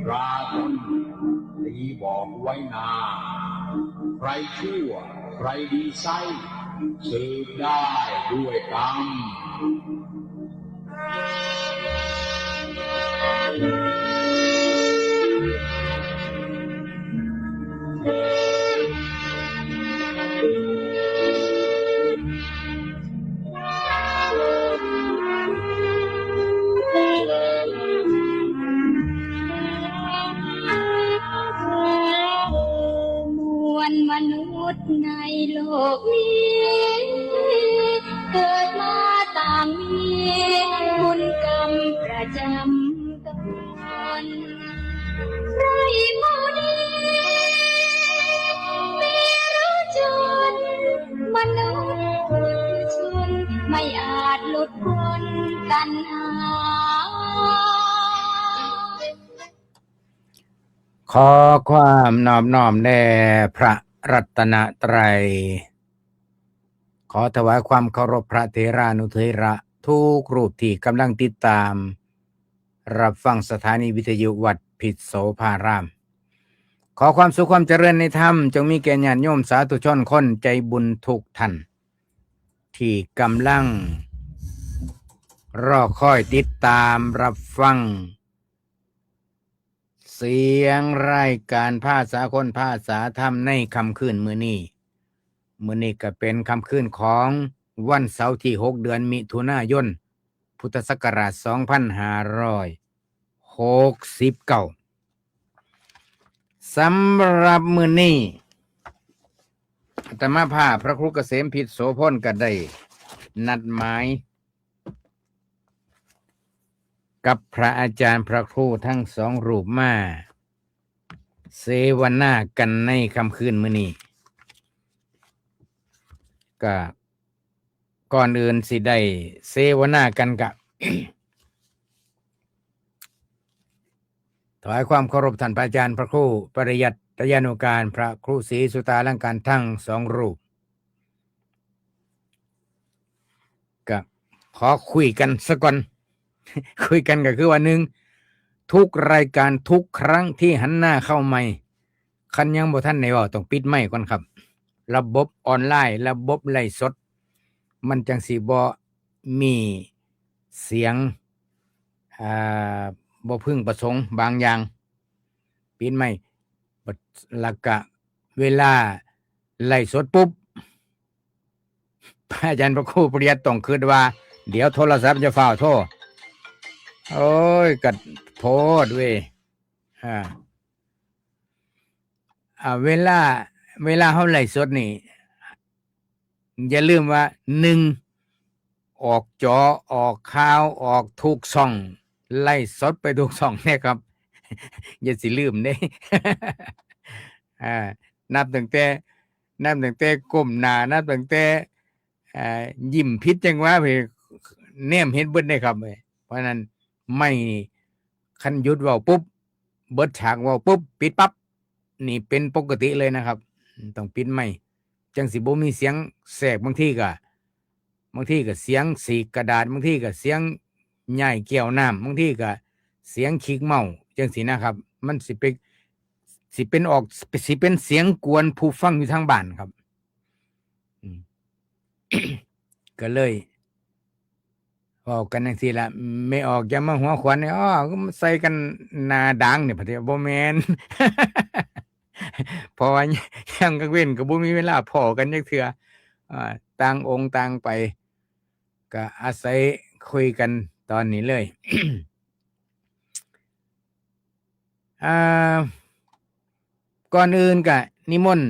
ตราตนตีบอกไว้นาใครชั่วใครดีไซสืบได้ด้วยกรรมมนุษย์ในโลกนี้เกิดมาต่างมีบุญกรรมประจำตนใครผู้ดีมีหรือจนมนุษย์ชนไม่อาจหลุดพ้นกันหาขอความนอบน้อมแด่พระรัตนตรัยขอถวายความเคารพพระเถรานุเถระทุกรูปที่กำลังติดตามรับฟังสถานีวิทยุวัดพิษโสภารามขอความสุขความเจริญในธรรมจงมีแก่ญาติโยมสาธุชนคนใจบุญทุกท่านที่กำลังรอคอยติดตามรับฟังเสียงรายการภาษาคนภาษาธรรมในค่ำคืนมื้อนี้ก็เป็นค่ำคืนของวันเสาร์ที่6เดือนมิถุนายนพุทธศักราช2569สำหรับมื้อนี้อาตมาภาพพระครูเกษมพิษโสพลก็ได้นัดหมายกับพระอาจารย์พระครูทั้งสองรูปมาเสวนากันในค่ำคืนมื้อนี้ก็ก่อนอื่นสิได้เสวนากันกับ ถวายความเคารพท่านพระอาจารย์พระครูปริยัติยานุการพระครูศรีสุตาลังการทั้งสองรูปก็ขอคุยกันสักก่อน คุยกันก็คือว่าหนึ่งทุกรายการทุกครั้งที่หันหน้าเข้าไมค์คันยังบ่ทันได้เว้าต้องปิดไมค์ก่อนครับระบบออนไลน์ระบบไลฟ์สดมันจังสิบ่มีเสียงบ่พึงประสงค์บางอย่างปิดไมค์แล้วก็เวลาไลฟ์สดปุ๊บพระอาจารย์พระครูปริยัติต้องคิดว่าเดี๋ยวโทรศัพท์จะฟ้าวโทรโอ้ยกัดโพดเว้ยเวลาเฮาไลฟ์สดนี่อย่าลืมว่า1ออกจอออกข่าวออกทุกช่องไลฟ์สดไปทุกช่องเนี่ยครับ อย่าสิลืมเด้ นับตั้งแต่ก้มหน้านับตั้งแต่ยิ้มผิดจังหวะไปแนมเห็นเบิดได้ครับเพราะนั้นไม่คันหยุดเว้าปุ๊บเบิดฉากเว้าปุ๊บปิดปั๊บนี่เป็นปกติเลยนะครับต้องปิดไม่จังสิบ่มีเสียงแทรกบางทีก็เสียงสีกระดาษบางทีก็เสียงใหญ่แก้วน้ำบางทีก็เสียงขี้เมาจังสินะครับมันสิเป็นเสียงกวนผู้ฟังอยู่ทางบ้านครับ ก็เลยออกกันจังซี่ล่ะไม่ออกอย่ามาหัวขวัญก็ใส่กันหน้าดังนี่พะเถอะบ่แม่น เพราะว่ายังกังเว้นก็บ่มีเวลาพ้อกันจักเทื่อต่างองค์ต่างไปก็อาศัยคุยกันตอนนี้เลย ก่อนอื่นก็นิมนต์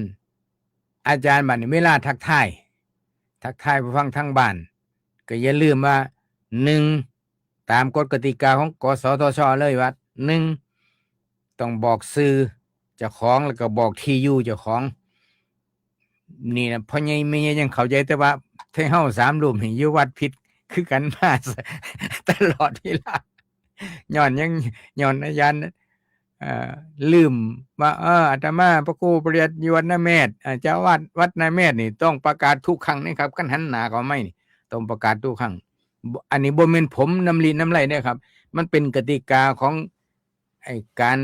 อาจารย์บัดนี้เวลาทักทายผู้ฟังทางบ้านก็อย่าลืมว่า1ตามกฎกติกาของกสทช.เลยว่า1ต้องบอกชื่อเจ้าของแล้วก็บอกที่อยู่เจ้าของนี่นะพ่อใหญ่แม่ใหญ่ยังเข้าใจแต่ว่าเฮา3รูปนี่อยู่วัดผิดคือกันมา ตลอดเวลาย้อนอาจารย์ลืมว่าอาตมาพระครูปริยัติอยู่วัดนาแมดเจ้าวัดนาแมดนี่ต้องประกาศทุกครั้งนะครับคันหันหน้าก็ไม่นี่ต้องประกาศทุกครั้งอันนี้บ่แม่นผมน้ำลีน้ำไหลเนี่ยครับมันเป็นกติกาของไอ้การ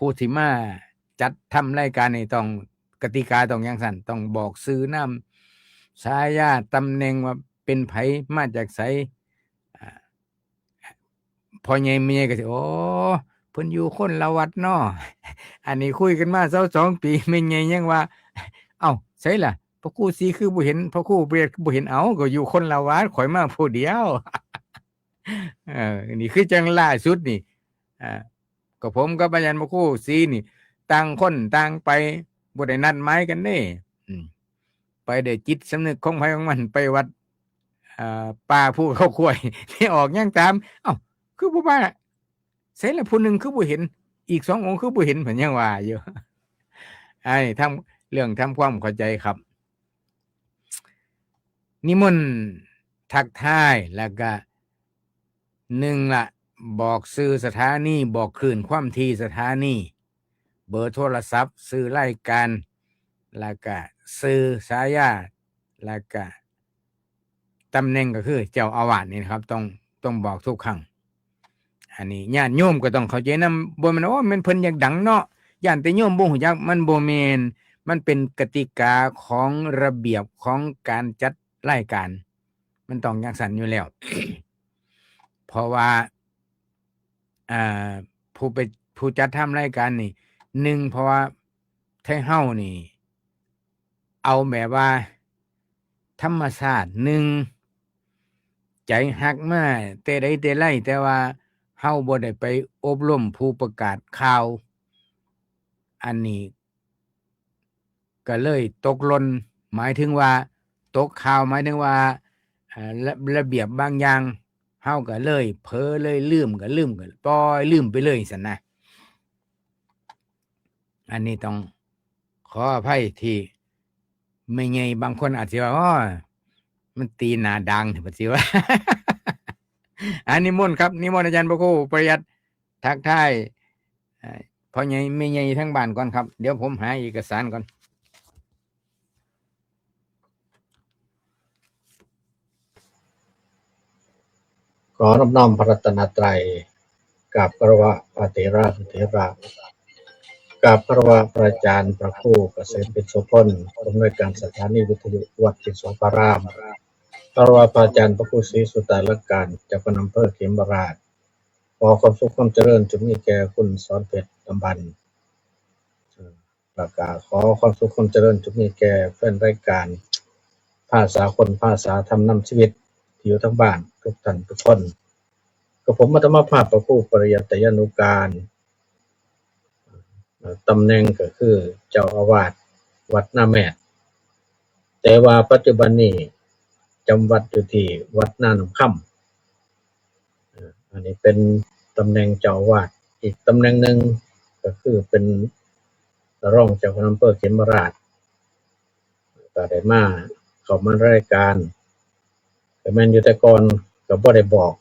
ผู้ที่มาจัดทำรายการนี่ต้องกติกาต้องอย่างสั่นต้องบอกซื้อนำฉายาตำแหน่งว่าเป็นไผมาจากไสพอใหญ่เมียก็สิโอ้เพิ่นอยู่คนละวัดเนาะอันนี้คุยกันมา22ปีแม่ใหญ่ยังว่าเอ้าไสล่ะพระครูศรีคือบ่เห็นพระครูเบียดคือบ่เห็นเอ้าก็อยู่คนละวัดข่อยมาผู้เดียวนี่คือจังล่าสุดนี่ก็ผมกับอาจารย์พระครูศรีนี่ต่างคนต่างไปบ่ได้นัดหมายกันเด้ไปได้จิตสำนึกของไผของมันไปวัดป่าผู้เขาควยที่ออกยังตามเอ้าคือบ่มาเสร็จแล้วผู้หนึ่งคือบ่เห็นอีก2องค์คือบ่เห็นเพิ่นยังว่าอยู่ไอ้ทำเรื่องทำความเข้าใจครับนิมนต์ทักทายแล้วก็1ละบอกชื่อสถานีบอกคลื่นความถี่สถานีเบอร์โทรศัพท์ชื่อรายการแล้วก็ชื่อฉายาแล้วก็ตำแหน่งก็คือเจ้าอาวาสนี่นะครับต้องบอกทุกครั้งอันนี้ญาติโยมก็ต้องเข้าใจนำบ่แม่นมันเพิ่นอยากดังเนาะญาติแต่โยมบ่ฮู้จักมันบ่แม่นมันเป็นกติกาของระเบียบของการจัดรายการมันต้องอย่างนั้นอยู่แล้ว เพราะว่าผู้จัดทำรายการนี่1เพราะว่าไทเฮานี่เอาแบบว่าธรรมชาติใจฮักมาแต่ใดแต่ไรแต่ว่าเฮาบ่ได้ไปอบรมผู้ประกาศข่าวอันนี้ก็เลยตกหล่นหมายถึงว่าตกข่าวหมายถึงว่าระเบียบบางอย่างเฮาก็เลยเผลอเลยลืมก็ปล่อยลืมไปเลยซั่นนะอันนี้ต้องขออภัยที่ไม่ไงบางคนอาจสิว่าอ้อมันตีหน้าดังเพิ่นสิว่า อันนิมนต์ครับนิมนต์อาจารย์พระครูประหยัดทักทายพ่อใหญ่แม่ใหญ่ทั้งบ้านก่อนครับเดี๋ยวผมหาเอกสารก่อนขอน้อมพระรัตนตรัยกับพระวะพระเถระเถระกับพระวะพระอาจารย์พระครูเกษมปิโสพลผู้อำนวยการสถานีวิทยุวัดปิโสพารามพระวะพระอาจารย์พระครูศรีสุตตารการเจ้าคณะอำเภอเขมราชขอความสุขความเจริญจงมีแก่คุณสอนเพชรตำบันประกาศขอความสุขความเจริญจงมีแก่แฟนรายการภาษาคนภาษาธรรมนำชีวิตที่อยู่ทั้งบ้านทุกท่านทุกคนกับผมมัธรรมภาพพระครูปริยัติยานุการตำแหน่งก็คือเจ้าอาวาสวัดนาแมดแต่ว่าปัจจุบันนี้จำวัดอยู่ที่วัดนาหนองค่ำอันนี้เป็นตำแหน่งเจ้าอาวาสอีกตำแหน่งหนึ่งก็คือเป็นรองเจ้าคณะอำเภอเขมราชก็ได้มาเข้ามารายการแต่แม่นอยู่แต่ก่อนก็บ่ได้บอก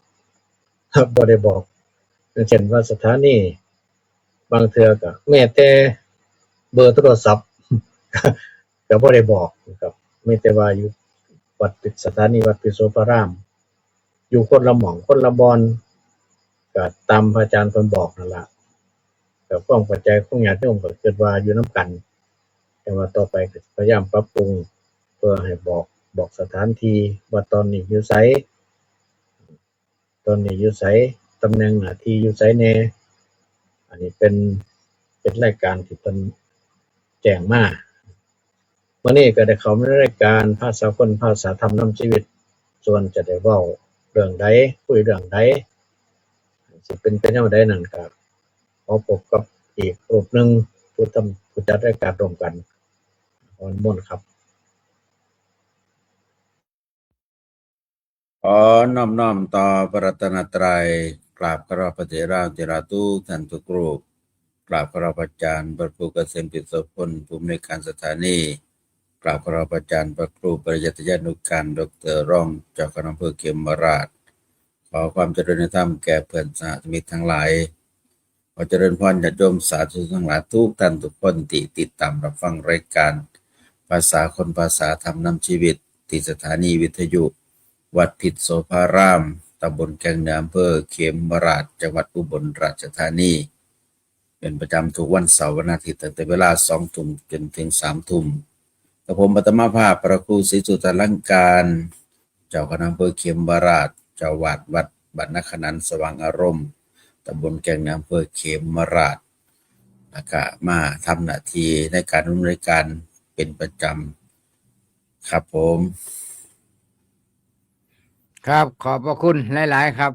อย่างเช่นว่าสถานีบางเทื่อก็แม้แต่เบอร์โทรศัพท์ก็บ่ได้บอกนะครับไม่แต่ว่าอยู่วัดสถานีวัดปิโสพารามอยู่คนละหม่องคนละบอนก็ตามพระอาจารย์เพิ่นบอกนั่นล่ะก็ความเข้าใจของญาติโยมก็คิดว่าอยู่นํกันแต่ว่าต่อไปก็พยายามปรับปรุงเพื่อให้บอกสถานที่ว่าตอนนี้อยู่ไสตำแหน่งหน้าที่อยู่ไสแน่อันนี้เป็นรายการที่เพิ่นแจ้งมาวันนี้ก็ได้เข้ามาในรายการภาษาคนภาษาธรรมนำชีวิตส่วนจะได้เว้าเรื่องใดคุยเรื่องใดสิเป็นแนวใดนั่นก็ขอพบกับอีกรูปหนึ่งผู้จัดรายการร่วมกันขอมนต์ครับขอน้อมต่อพระรัตนตรัยกราบขอรับพระเถระเถระทุกท่านทุกรูปกราบขอรับอาจารย์พระครูเกษมปิโสพลผู้อำนวยการสถานีกราบขอรับอาจารย์พระครูปริยัติยานุการดร.รองเจ้าคณะอำเภอเขมราชขอความเจริญในธรรมแก่เพื่อนสหมิตรทั้งหลายขอเจริญพรญาติโยมสาธุชนทั้งหลายทุกท่านทุกคนที่ติดตามรับฟังรายการภาษาคนภาษาธรรมนำชีวิตที่สถานีวิทยุวัดปิโสพารามตำบลแก่งเหนืออำเภอเขมราชจังหวัดอุบลราชธานี เป็นประจำทุกวันเสาร์วันอาทิตย์ตั้งแต่เวลา2 ทุ่มจนถึง3 ทุ่มกับผมปัตมาภาพพระครูศรีสุตตลังการเจ้าคณะอำเภอเขมราชเจ้าวาดวัดบ้านนาขนันสว่างอารมณ์ตำบลแก่งอำเภอเขมราชแล้วก็มาทำหน้าที่ในการดำเนินการเป็นประจำครับผม ครับขอบพระคุณหลายๆครับ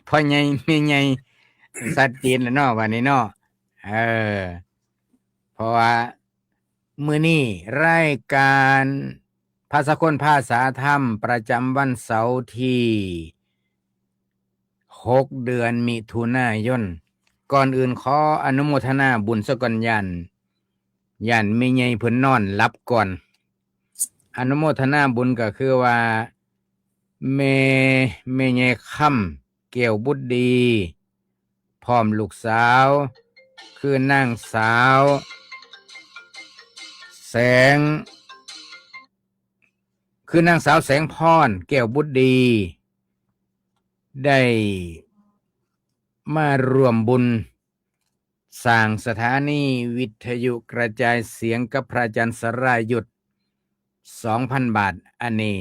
พ่อใหญ่แม่ใหญ่สัดเจนแล้วเนาะวันนี้เนาะเออเพราะว่ามื้อนี้รายการภาษาคนภาษาธรรมประจำวันเสาร์ที่6 เดือนมิถุนายนก่อนอื่นขออนุโมทนาบุญสกลยันแม่ใหญ่เพิ่นนอนหลับก่อนอนุโมทนาบุญก็คือว่าแม่ใหญ่ค่ำเกี่ยวบุตรดีพร้อมลูกสาวคือนางสาวแสงพรแก้วบุตรดีได้มารวมบุญสร้างสถานีวิทยุกระจายเสียงกับพระอาจารย์สรายุทธ 2,000 บาทอันนี้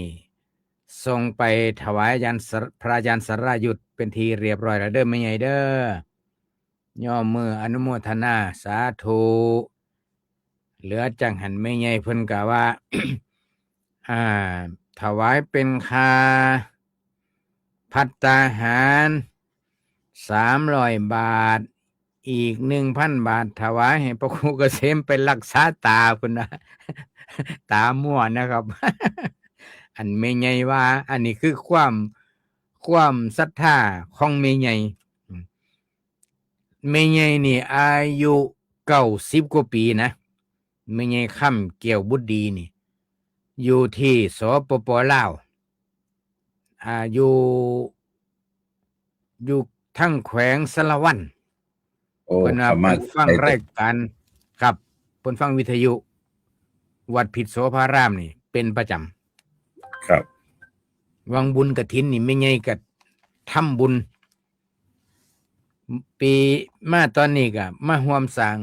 ส่งไปถวายพระอาจารย์สรายุทธเป็นทีเรียบร้อยแล้วเด้อแม่ใหญ่เด้อย่อมืออนุโมทนาสาธุเหลือจังหันแม่ใหญ่เพิ่นกะว่า ถวายเป็นค่าภัตตาหาร300 บาทอีก 1,000 บาทถวายให้พระครูเกษมไปรักษาตาพุ่นนะ ตามั่วนะครับ อันแม่ใหญ่ว่าอันนี้คือความศรัทธาของแม่ใหญ่แม่ใหญ่นี่อายุ90 กว่าปีนะแม่ใหญ่ค่ำเกี่ยวบุตรดีนี่อยู่ที่สปป.ลาวอยู่ทั้งแขวงสะละวัน โอ้ เพิ่นว่า ประมาณ เพิ่นฟังรายการครับเพิ่นฟังวิทยุวัดผิดโสภารามนี่เป็นประจำ ครับ วังบุญกฐินนี่ไม่ใหญ่ก็ทำบุญปีมาตอนนี้ก็มาร่วมสร้าง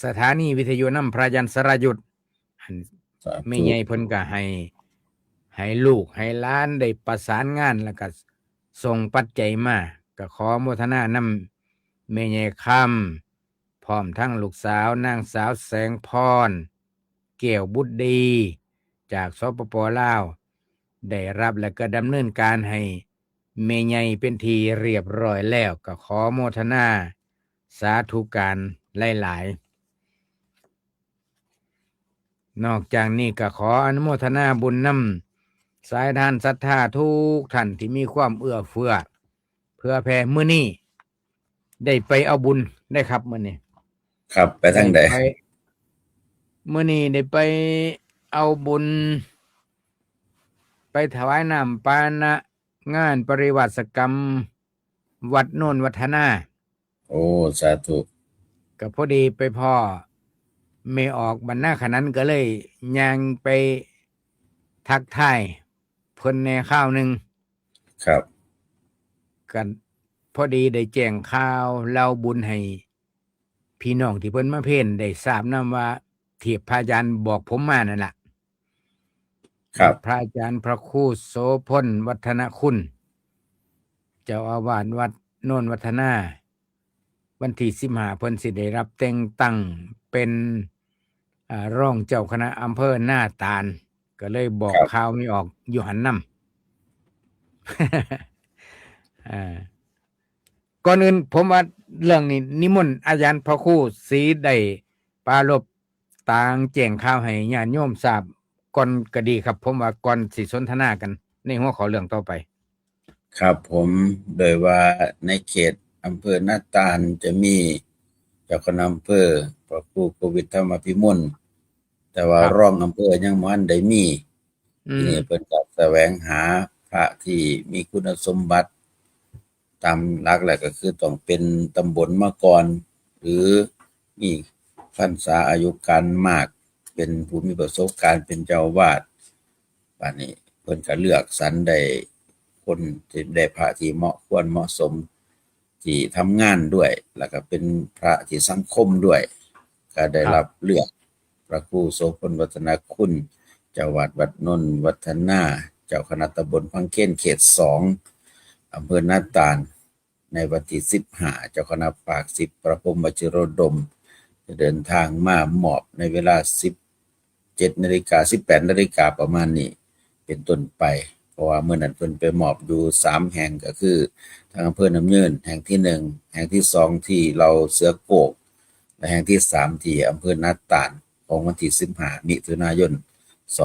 สถานีวิทยุนำพระอาจารย์สรายุทธ สาธุ แม่ใหญ่เพิ่นก็ให้ลูกให้หลานได้ประสานงานแล้วก็ส่งปัจจัยมาก็ขอโมทนานำแม่ใหญ่ค่ำพร้อมทั้งลูกสาวนางสาวแสงพรแก้วบุตรดีจากสปป.ลาวได้รับและก็ดำเนินการให้แม่ใหญ่เป็นทีเรียบร้อยแล้วก็ขอโมทนาสาธุการหลายๆนอกจากนี้ก็ขออนุโมทนาบุญนำสายทานศรัทธาทุกท่านที่มีความเอื้อเฟื้อเพื่อแผ่มื้อนี้ได้ไปเอาบุญได้ครับมื้อนี้ ครับไปทางใด มื้อนี้ได้ไปเอาบุญไปถวายน้ำปานะงานปริวาสกรรมวัดโน่นวัฒนา โอ้สาธุ ก็พอดีไปพ่อไม่ออกบรรณาขนั้นก็เลยย่างไปทักทายเพิ่นในข้าวหนึ่ง ครับ กันพอดีได้แจ้งข่าวเล่าบุญให้พี่น้องที่เพิ่นมาเพ่นได้ทราบนํว่าเทียบพระอาจารย์บอกผมมานั่นล่ะ ครับ พระอาจารย์พระครูโสพลวัฒนคุณเจ้าอาวาสวัดโน่นวัฒนาวันที่15เพิ่นสิได้รับแต่งตั้งเป็นรองเจ้าคณะอำเภอหน้าตาลก็เลยบอก ครับ ข่าวไม่ออกอยู่หันนำ ก่อนอื่นผมว่าเรื่องนี้นิมนต์อาจารย์พระครูศรีได้ปรารภต่างแจ้งข่าวให้ญาติโยมทราบก่อนก็ดีครับ ผมว่าก่อนสิสนทนากันในหัวข้อเรื่องต่อไป ครับผมโดยว่าในเขตอำเภอหน้าตาลจะมีเจ้าคณะอำเภอพระครูโควิดธรรมพิมลแต่ว่า ครับ รองอำเภอยังบ่ทันได้มี ทีนี้เพิ่นก็แสวงหาพระที่มีคุณสมบัติตามหลักแล้วก็คือต้องเป็นตำบลมาก่อนหรือมีพรรษาอายุการมากเป็นผู้มีประสบการณ์เป็นเจ้าอาวาสบัดนี้เพิ่นก็เลือกสรรได้คนที่ได้พระที่เหมาะควรเหมาะสมท ที่ทำงานด้วยแล้วก็เป็นพระที่สังคมด้วยก็ได้รับเลือกพระครูโสพลวัฒนคุณเจ้าวาดวัดนนท์วัฒนาเจ้าคณะตำบลพังเค้นเขต2อำเภอนาตาลในวันที่15เจ้าคณะภาค10พระพรหมวชิโรดมจะเดินทางมามอบในเวลา17 นาฬิกา 18 นาฬิกาประมาณนี้เป็นต้นไปเพราะว่าเมื่อนั้นเพิ่นไปมอบอยู่3แห่งก็คือทางอำเภอน้ำยืนแห่งที่1แห่งที่2ที่เราเสือโกกและแห่งที่3ที่อำเภอนาตาลของวันที่15มิถุนายน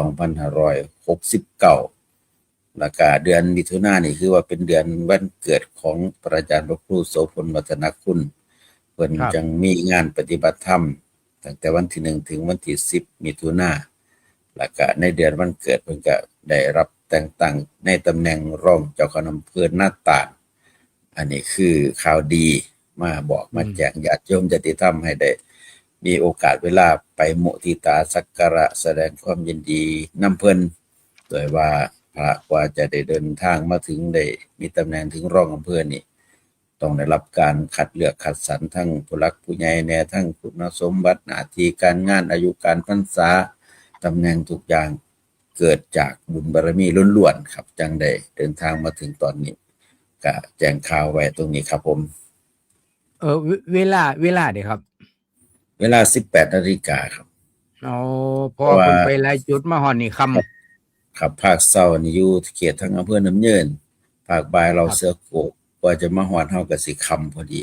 2569แล้วก็เดือนมิถุนายนนี่คือว่าเป็นเดือนวันเกิดของพระอาจารย์พระครูโสพลวัฒนคุณเพิ่นจังมีงานปฏิบัติธรรมตั้งแต่วันที่1ถึงวันที่10มิถุนายนแล้วก็ในเดือนวันเกิดเพิ่นก็ได้รับแต่งตั้งในตำแหน่งรองเจ้าคณะอำเภอนาตาลอันนี้คือข่าวดีมาบอกมาแจ้งญาติโยมญาติธรรมให้ได้มีโอกาสเวลาไปมุทิตาสักการะแสดงความยินดีนำเพิ่นโดยว่าพระกว่าจะได้เดินทางมาถึงได้มีตำแหน่งถึงรองอำเภอนี่ต้องได้รับการคัดเลือกคัดสรรทั้งผู้หลักผู้ใหญ่แน่ทั้งคุณสมบัติหน้าที่การงานอายุการพรรษาตำแหน่งทุกอย่างเกิดจากบุญบารมีล้วนๆครับจังได้เดินทางมาถึงตอนนี้ก็แจ้งข่าวไว้ตรงนี้ครับผมเวลาเด้ครับเวลา 18 นาฬิกาครับอ๋อพอเพิ่นไปหลายจุดมาฮอดนี่ค่ำครับภาคเช้านี่อยู่เขตทางอำเภอน้ำเยินภาคบ่ายเราเสือโกกกว่าจะมาฮอดเฮาก็สิค่ำพอดี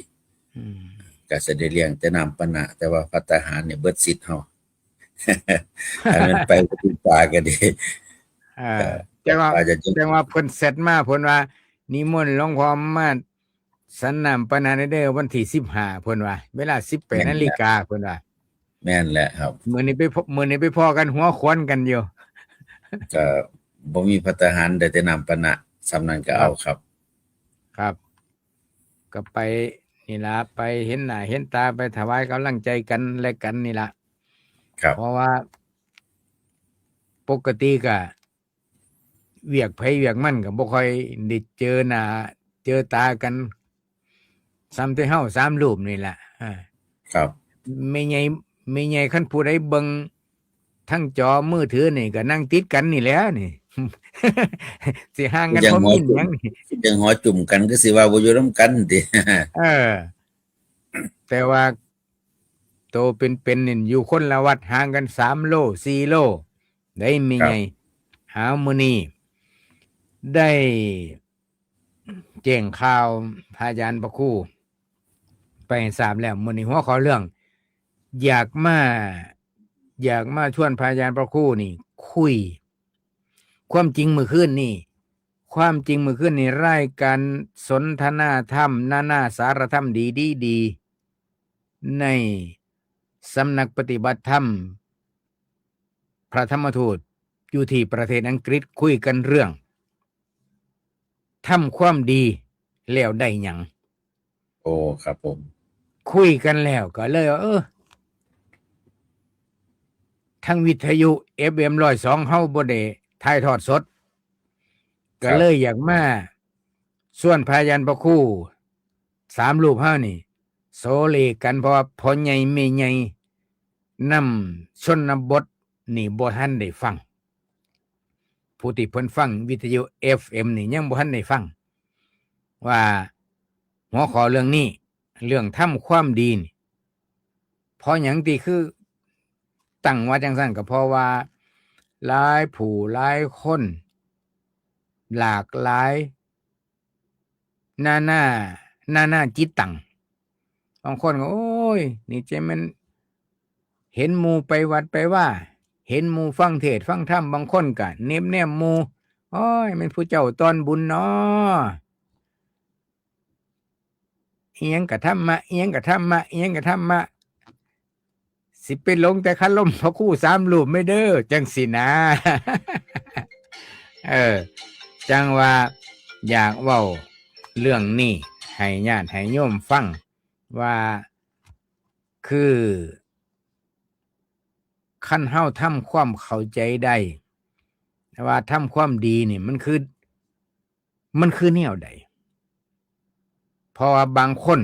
ก็สิได้เลี้ยงแต่น้ำปะนะแต่ว่าภัตตาหารเนี่ยเบิดสิทธิ์เฮาอันนั้นไปกินปลาก็ดีจังว่าเพิ่นเสร็จมาเพิ่นว่านิมนต์หลวงพ่อมาสันน้ำปะนะเด้อวันที่15เพิ่นว่าเวลา 18 นาฬิกาเพิ่นว่าแม่นแหละครับมื้อนี้ไปพ้อกันหัวควนกันอยู่ก็บ่มีภัตตาหารได้แต่น้ำปะนะสำนั้นก็เอาครับครับก็ไปนี่ล่ะไปเห็นหน้าเห็นตาไปถวายกำลังใจกันและกันนี่ล่ะครับเพราะว่าปกติก็เวียกไผเวียกมันก็บ่ค่อยได้เจอหน้าเจอตากันซ้ำแต่เฮา3รูปนี่ล่ะครับไม่ใหญ่คันผู้ใดเบิ่งทั้งจอมือถือนี่ก็นั่งติดกันนี่แหละนี่ สิห่างกันบ่มีหยังนี่จังหอจุ่มกันคือสิว่าบ่อยู่นำกันติแต่ว่าโตเป็นนี่อยู่คนละวัดห่างกัน3 โล 4 โลได้มีไงหามื้อนี้ได้แจ้งข่าวพระอาจารย์พระครูไปให้ทราบแล้วมื้อนี้หัวข้อเรื่องอยากมาชวนพระอาจารย์พระครูนี่คุยความจริงเมื่อคืนนี่รายการสนทนาธรรมนาสารธรรมดีในสำนักปฏิบัติธรรมพระธรรมทูตอยู่ที่ประเทศอังกฤษคุยกันเรื่องทำความดีแล้วได้หยังโอ้ครับผมคุยกันแล้วก็เลยทั้งวิทยุ FM 102เฮาบ่ได้ถ่ายทอดสดก็เลยอยากมาส่วนพระอาจารย์พระครู3รูปเฮานี่โสเลกันเพราะว่าพ่อใหญ่แม่ใหญ่นำชนบทนี่บ่ทันได้ฟังผู้ที่เพิ่นฟังวิทยุ FM นี่ยังบ่ทันได้ฟังว่าหัวข้อเรื่องนี้เรื่องทำความดีนี่เพราะหยังที่คือตั้งว่าจังซั่นก็เพราะว่าหลายผู้หลายคนหลากหลายนานาจิตตังบางคนก็โอ้ยนี่ใจมันเห็นหมู่ไปวัดไปว่าเห็นหมู่ฟังเทศน์ฟังธรรมบางคนก็เนบแนมหมู่โอ้ยมันผู้เจ้าตอนบุญเนาะอีหยังก็ธรรมะอีหยังก็ธรรมะอีหยังก็ธรรมะสิไปลงแต่คันลมพระครู3รูปไม่เด้อจังสินะจังว่าอยากเว้าเรื่องนี้ให้ญาติให้โยมฟังว่าคือคันเฮาทำความเข้าใจได้ว่าทำความดีนี่มันคือแนวใด เพราะว่าบางคน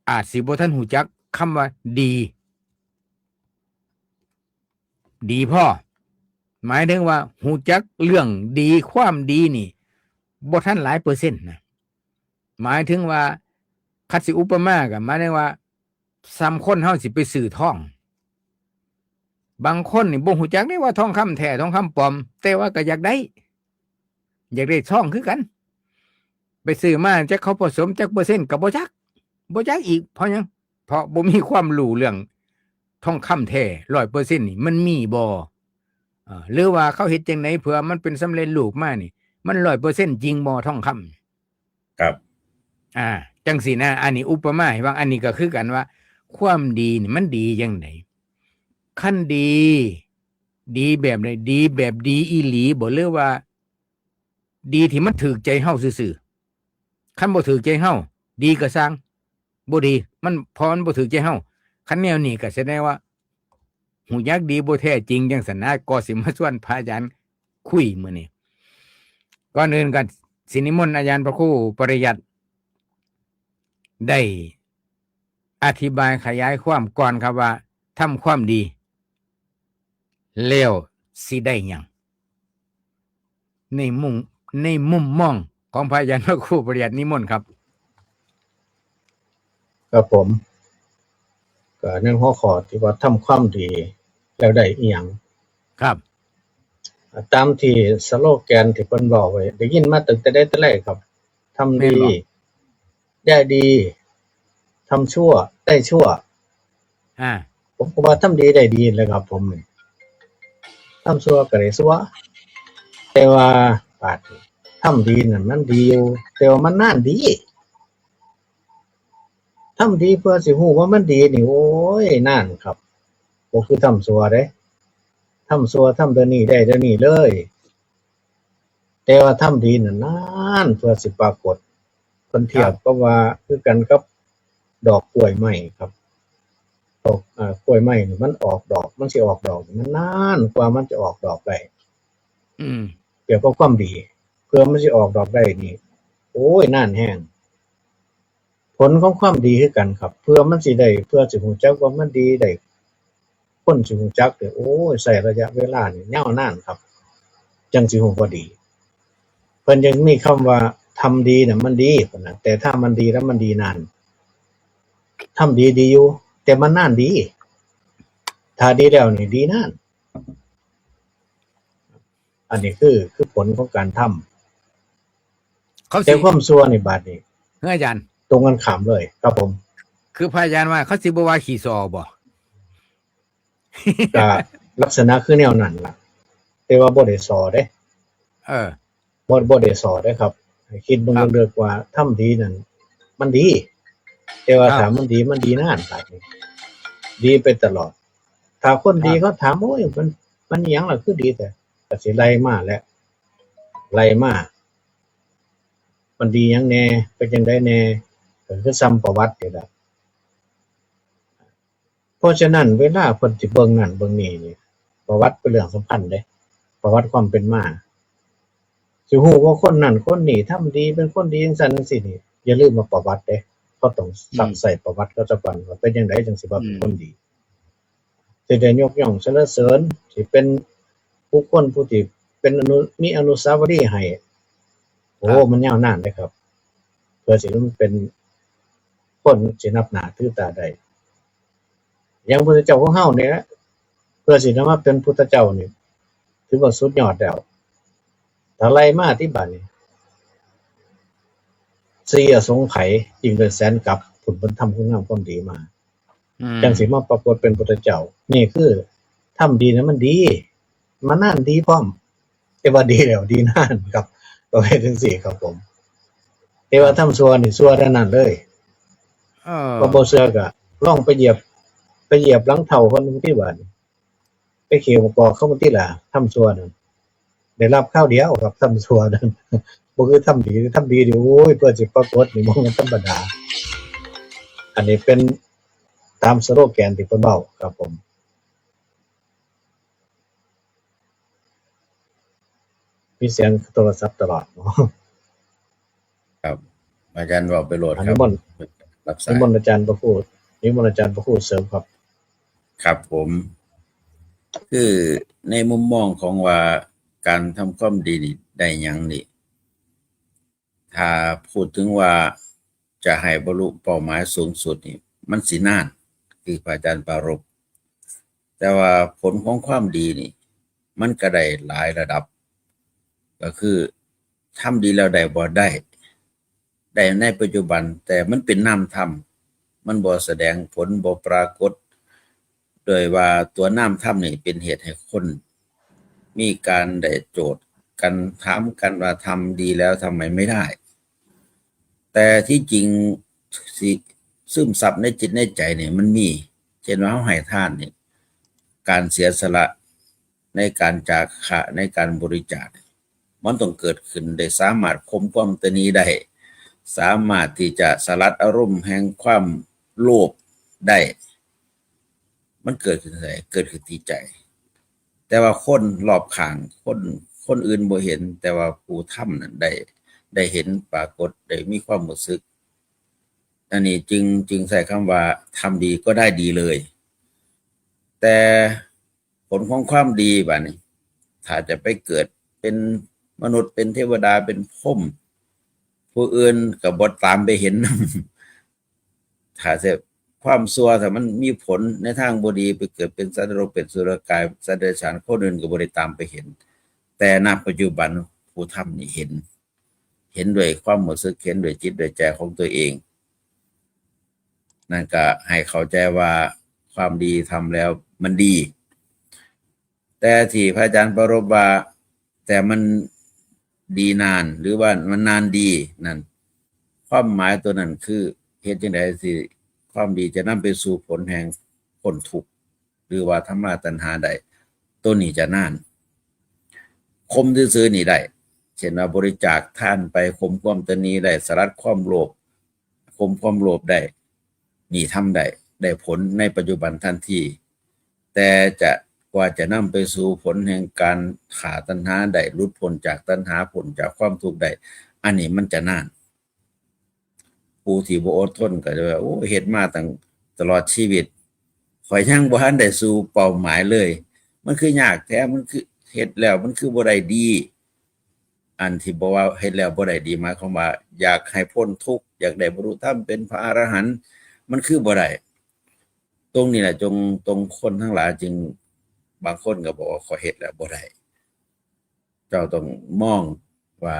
อาจสิบ่ทันหูจักคำว่าดี ดีพ่อหมายถึงว่าหูจักเรื่องดีความดีนี่บ่ทันหลายเปอร์เซ็นต์นะหมายถึงว่าคัดสิอุปมาก็หมายถึงว่าซ้ำคนเฮาสิไปซื้อทองบางคนนี่บ่ฮู้จักได้ว่าทองคำแท้ทองคำปลอมแต่ว่าก็อยากได้ทองคือกัน ไปซื้อมาจักเขาผสมจักเปอร์เซ็นต์ก็บ่จักอีกเพราะหยังเพราะบ่มีความรู้เรื่องทองคำแท้ 100% นี่มันมีบ่หรือว่าเขาเฮ็ดจังได๋เผื่อมันเป็นสำเร็จรูปมานี่มัน 100% จริงบ่ทองคำครับจังสินะอันนี้อุปมาให้ฟังอันนี้ก็คือกันว่า ความดีนี่มันดีจังได๋คันดีแบบใดดีแบบดีอีหลีบ่หรือว่า ดีที่มันถูกใจเฮาซื่อๆคันบ่ถูกใจเฮาดีก็สร้างบ่ดีมันพอมันบ่ถูกใจเฮาคันแนวนี้ก็แสดงว่าหูยักดีบ่แท้จริงจังซั่นนะก็สิมาชวนพระอาจารย์คุยมื้อนี้ก่อนอื่นก็สินิมนต์อาจารย์พระครูปริยัติได้อธิบายขยายความก่อนครับว่าทำความดีแล้วสิได้หยังในมุมมองของพระอาจารย์พระครูปริยัตินิมนต์ครับครับผมก็ในหัวข้อที่ว่าทำความดีแล้วได้อีหยังครับตามที่สโลแกนที่เพิ่นบอกไว้ได้ยินมาตั้งแต่แรกครับทำดีได้ดีทำชั่วได้ชั่วผมก็ว่าทำดีได้ดีแหละครับผมทำชั่วก็ได้ชั่วแต่ว่าบาดทำดีนั่นมันดีอยู่แต่ว่ามันนานดีทำดีเพื่อสิฮู้ว่ามันดีนี่โอ้ยนานครับบ่คือทำชั่วเด้ทำชั่วทำเดี๋ยวนี้ได้เดี๋ยวนี้เลยแต่ว่าทำดีนั่นนานเพื่อสิปรากฏเพิ่นเทียบก็ว่าคือกันกับดอกกล้วยไม้ครับดอกกล้วยไม้นี่มันออกดอกมันสิออกดอกมันนานกว่ามันจะออกดอกได้เปรียบกับความดีเพื่อมันสิออกดอกได้นี่โอ้ยนานแฮงผลของความดีคือกันครับเพื่อมันสิได้เพื่อสิฮู้จักว่ามันดีได้คนสิฮู้จักโอ้ยใช้ระยะเวลานี่ยาวนานครับจังสิฮู้ว่าดีเพิ่นยังมีคำว่าทำดีน่ะมันดีพุ่นน่ะแต่ถ้ามันดีแล้วมันดีนานทำดีดีอยู่แต่มันนานดีถ้าดีแล้วนี่ดีนานอันนี้คือผลของการทำแต่ความชั่วนี่บาดนี้อาจารย์ตรงกันข้ามเลยครับผมคือพระอาจารย์ว่าเขาสิบ่ว่าขี้ซอบ่ก็ลักษณะคือแนวนั้นล่ะแต่ว่าบ่ได้ซอเด้บ่ได้ซอเด้ครับให้คิดเบิ่งเลือกว่าทำดีนั่นมันดีแต่ว่าถ้ามันดีนานบาดนี้ดีไปตลอดถ้าคนดีเขาถามโอ้ยมันหยังล่ะคือดีแต่ก็สิไล่มาแล้วไล่มามันดีหยังแน่เป็นจังได๋แน่ก็คือซ้ำประวัตินี่ล่ะเพราะฉะนั้นเวลาเพิ่นสิเบิ่งนั่นเบิ่งนี่นี่ประวัติเป็นเรื่องสำคัญเด้ประวัติความเป็นมาสิฮู้ว่าคนนั้นคนนี้ทำดีเป็นคนดีจังซั่นจังซี่นี่อย่าลืมว่าประวัติเด้เขาต้องใส่ประวัติเขาซะก่อนว่าเป็นจังไดจังสิว่าเป็นคนดีสิได้ยกย่องสรรเสริญสิเป็นผู้คนผู้ที่เป็นมีอนุสาวรีย์ให้โอ้มันยาวนานเด้ครับเพื่อสิมันเป็นคนสินับหน้าถือตาได้อย่างพุทธเจ้าของเฮาเนี่ยเพื่อสินำมาเป็นพุทธเจ้านี่ถือว่าสุดยอดแล้วถ้าไล่มาที่บัดนี้4อสงไขยยิ่งเป็นแสนกับผลเพิ่นทำคุณงามความดีมาจังสิมาปรากฏเป็นพุทธเจ้านี่คือทำดีนะมันดีมันนานดีพร้อมแต่ว่าดีแล้วดีนานครับประเภทจังซี่ครับผมแต่ว่าทำชั่วนี่ชั่วเท่านั้นเลยบ่เชื่อก็ลองไปเหยียบหลังเฒ่าคนนึงที่บ้านไปเขี่ยวกอกเข้ามาที่ล่ะทำชั่วนั่นได้รับข้าวเดียวครับทำชั่วนั่นบ่คือทำดีดิโอ้ยเพื่อสิปรากฏนี่บ่แม่นธรรมดาอันนี้เป็นตามสโลแกนที่เพิ่นเว้าครับผมมีเสียงโทรศัพท์ตลอดครับอ อาจารย์บอกไปโหลดค นิ รับ มนต์ รับสา นิ ย มนต์อาจารย์ประพูดนิมนต์อาจารย์ประพูดเสริมครับ ครับผม คือในมุมมองของว่าการทำความดีนี่ได้หยังนี่ ถ้าพูดถึงว่าจะให้บรรลุเป้าหมายสูงสุดนี่มันสินานคือพระอาจารย์ปรารภแต่ว่าผลของความดีนี่ มันก็ได้หลายระดับ ก็คือทำดีแล้วได้บ่ได้ในปัจจุบัน แต่มันเป็นนามธรรมมันบ่แสดงผลบ่ปรากฏ โดยว่าตัวนามธรรมนี่เป็นเหตุให้คน มีการได้โจทย์กันถามกันว่าทำดีแล้วทำไมไม่ได้ แต่ที่จริงสิซึมซับในจิตในใจเนี่ยมันมีเช่นว่าเฮาให้ทานนี่การเสียสละในการจาคะในการบริจาคมันต้องเกิดขึ้นได้สามารถข่มความตนีได้สามารถที่จะสลัดอารมณ์แห่งความโลภได้มันเกิดขึ้นได้เกิดขึ้นที่ใจ แต่ว่าคนรอบข้างคนอื่นบ่เห็น แต่ว่าผู้ทำนั้นได้เห็นปรากฏได้มีความรู้สึกอันนี้จึงใช้คำว่าทำดีก็ได้ดีเลย แต่ผลของความดีบัดนี้ถ้าจะไปเกิดเป็นมนุษย์เป็นเทวดาเป็นพรหมผู้อื่นก็บ่ตามไปเห็น ถ้าจะความชั่วถ้ามันมีผลในทางบ่ดีไปเกิดเป็นสัตว์นรกเป็นสุรกายสัตว์เดรัจฉานคนอื่นก็บ่ได้ตามไปเห็น แต่ณปัจจุบันผู้ทำนี่เห็นด้วยความรู้สึกเห็นด้วยจิตด้วยใจของตัวเองนั่นก็ให้เข้าใจว่าความดีทำแล้วมันดี แต่ที่พระอาจารย์ปรารภว่าแต่มันดีนานหรือว่ามันนานดีนั่นความหมายตัวนั้นคือเฮ็ดจังได๋สิความดีจะนำไปสู่ผลแห่งพ้นทุกข์หรือว่าธรรมะตัณหาใดตัวนี้จะนานคมซื่อๆนี่ได้เช่นว่าบริจาคทานไปข่มความตนีได้สลัดความโลภข่มความโลภได้นี่ทำได้ผลในปัจจุบันทันทีแต่จะกว่าจะนำไปสู่ผลแห่งการขาตัณหาได้หลุดพ้นจากตัณหาพ้นจากความทุกข์ได้อันนี้มันจะนานผู้ที่บ่อดทนก็จะว่าโอ้เฮ็ดมาตั้งตลอดชีวิตข่อยยังบ่ทันได้สู่เป้าหมายเลยมันคือยากแท้มันคือเฮ็ดแล้วมันคือบ่ได้ดีอันที่บอกว่าเฮ็ดแล้วบ่ได้ดีหมายความว่าอยากให้พ้นทุกข์อยากได้บรรลุธรรมเป็นพระอรหันต์มันคือบ่ได้ตรงนี้แหละตรงคนทั้งหลายจึงบางคนก็บอกว่าขอเฮ็ดแล้วบ่ได้เจ้าต้องมองว่า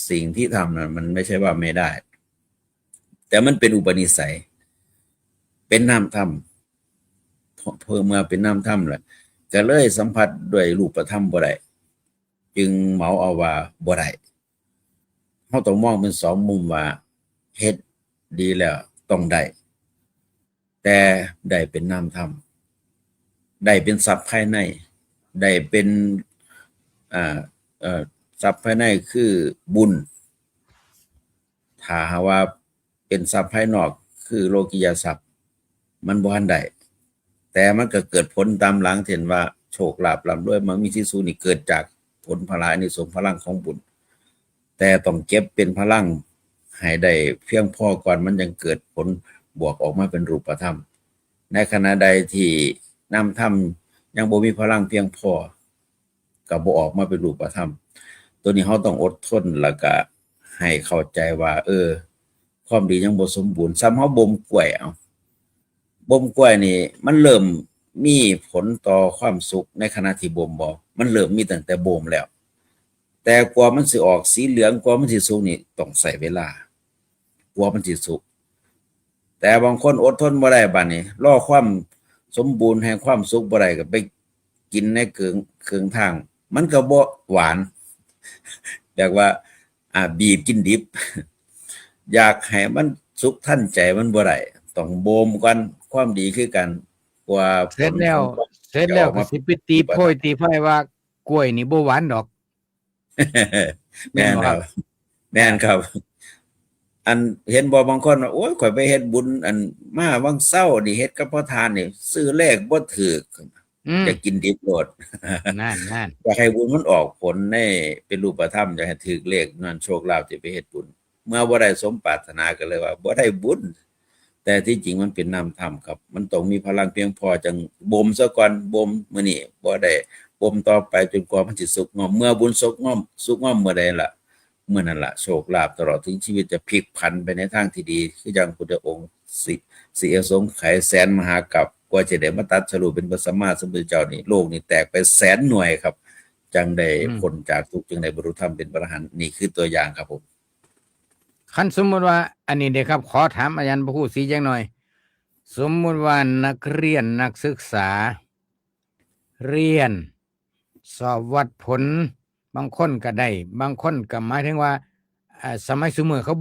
สิ่งที่ทำนั้นมันไม่ใช่ว่าไม่ได้แต่มันเป็นอุปนิสัยเป็นนามธรรมเพิ่มมาเป็นนามธรรมแหละก็เลยสัมผัสด้วยรูปธรรมบ่ได้จึงเหมาเอาว่าบ่ได้เฮาต้องมองเป็นสองมุมว่าเฮ็ดดีแล้วต้องได้แต่ได้เป็นนามธรรมได้เป็นทรัพย์ภายในได้เป็นทรัพย์ภายในคือบุญถ้าหากว่าเป็นทรัพย์ภายนอกคือโลกิยทรัพย์มันบ่ทันได้แต่มันก็เกิดผลตามหลังเช่นว่าโชคลาภร่ำรวยมันมีที่สุดนี่เกิดจากผลพลาอานิสงส์พลังของบุญแต่ต้องเก็บเป็นพลังให้ได้เพียงพอก่อนมันยังเกิดผลบวกออกมาเป็นรูปธรรมในขณะใดที่นามธรรมยังบ่มีพลังเพียงพอก็บ่ออกมาเป็นรูปธรรมตัวนี้เราต้องอดทนแล้วก็ให้เข้าใจว่าความดียังบ่สมบูรณ์ซ้ำเฮาบ่มกล้วยเอาบ่มกล้วยนี่มันเริ่มมีผลต่อความสุขในขณะที่บ่มบ่มันเริ่มมีตั้งแต่บ่มแล้วแต่กว่ามันสิออกสีเหลืองกว่ามันสิสุกนี่ต้องใช้เวลากว่ามันสิสุกแต่บางคนอดทนบ่ได้บัดนี้รอความสมบูรณ์แห่งความสุขบ่ได้ก็ไปกินในเครื่องทางมันก็บ่หวานเรียกว่าบีบกินดิบอยากให้มันสุขทันใจมันบ่ได้ต้องบ่มก่อนความดีคือกันกว่า เสร็จแล้วก็สิไปตีโพยตีไฟว่ากล้วยนี่บ่หวานดอก แม่นครับแม่นครับอันเห็นบ่บางคนว่าโอ้ยข่อยไปเฮ็ดบุญอันมาวังเช้านี่เฮ็ดกับพระทานนี่ซื้อเลขบ่ถูกอยากกินดิบโลด นั่น อยากให้บุญมันออกผลในเป็นรูปธรรมอยากให้ถูกเลขนั่นโชคลาภที่ไปเฮ็ดบุญ เมื่อบ่ได้สมปรารถนาก็เลยว่าบ่ได้บุญแต่ที่จริงมันเป็นนามธรรมครับมันต้องมีพลังเพียงพอจังบ่มซะก่อนบ่มมื้อนี้บ่ได้บ่มต่อไปจนกว่ามันสิสุกงอมเมื่อบุญสุกงอมเมื่อใดล่ะเมื่อนั้นล่ะโชคลาภตลอดถึงชีวิตจะพลิกผันไปในทางที่ดีคือจังพุทธองค์สิอสงไขยแสนมหากัปกว่าจะได้มาตัดสรุปเป็นพระสัมมาสัมพุทธเจ้านี่โลกนี่แตกไปแสนหน่วยครับจังได้พ้นจากทุกข์จังได้บรรลุธรรมเป็นพระอรหันต์นี่คือตัวอย่างครับผมคันสมมุติว่าอันนี้เด้ครับขอถามอาจารย์พระครูศรีจังหน่อย สมมุติว่านักเรียนนักศึกษา เรียน สอบวัดผล บางคนก็ได้บางคนก็หมายถึงว่าสมัยสมัยเขา